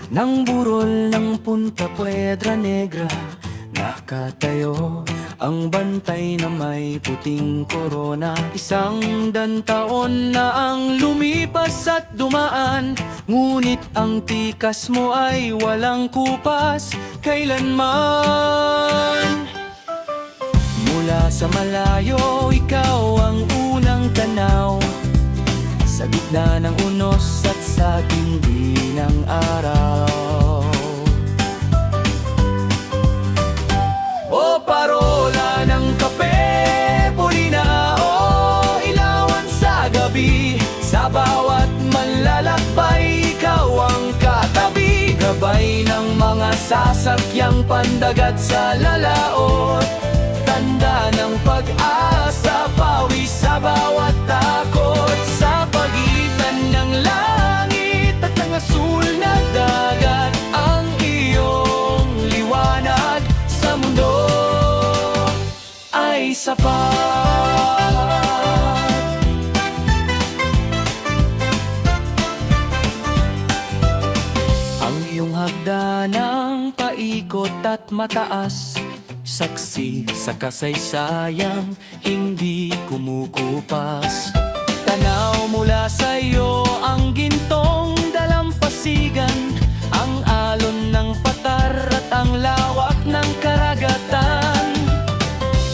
Nang burol ng Punta Puedra Negra, nakatayo ang bantay na may puting korona. 100 taon na ang lumipas at dumaan, ngunit ang tikas mo ay walang kupas kailanman. Mula sa malayo, ikaw ang unang tanaw, sa gitna ng unos at sa tindi ng araw. O parola ng kape, pulina o ilawan sa gabi, sa bawat manlalakbay, ikaw ang katabi. Gabay ng mga sasakyang pandagat sa lalaot, tanda ng pag-asa, pawis sa bawat takot. Sa pagitan ng langit at ng asul na dagat, ang iyong liwanag sa mundo ay sapat. Ang iyong hagdanang paikot at mataas, saksi sa kasaysayang hindi kumukupas. Tanaw mula sa iyo ang gintong dalampasigan, ang alon ng Patar at ang lawak ng karagatan.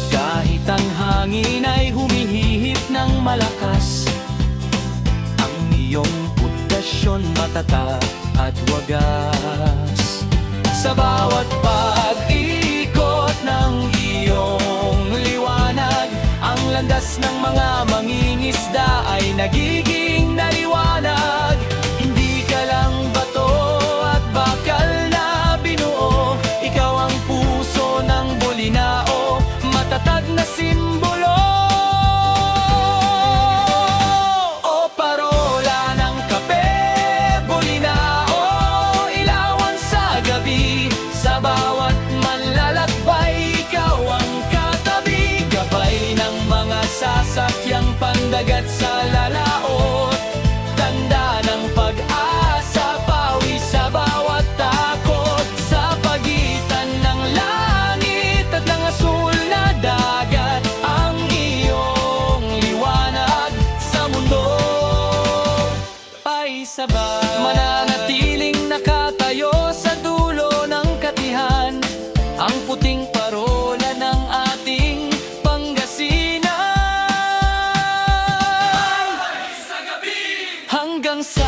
Kahit ang hangin ay humihihip ng malakas, ang iyong pundasyon matatag at wagas. Sa bawat pag-ikot ng iyong liwanag, ang landas ng mga mangingisda ay nagiging naliwanag. Hindi ka lang bato at bakal na binuo, ikaw ang puso ng Bolinao, matatag na simbolo. O parola ng kape, Bolinao, ilawan sa gabi, sa bawat manlalakbay, ikaw ang katabi. Gabay ng mga sasakyang pandagat sa lalaot, tanda ng pag-asa, pawis sa bawat takot. Sa pagitan ng langit at ng asul na dagat, ang iyong liwanag sa mundo ay sabat. Mananatiling nakatayo sa dulo ng katihan, ang puting parola ng ating Pangasinan. Hanggang sa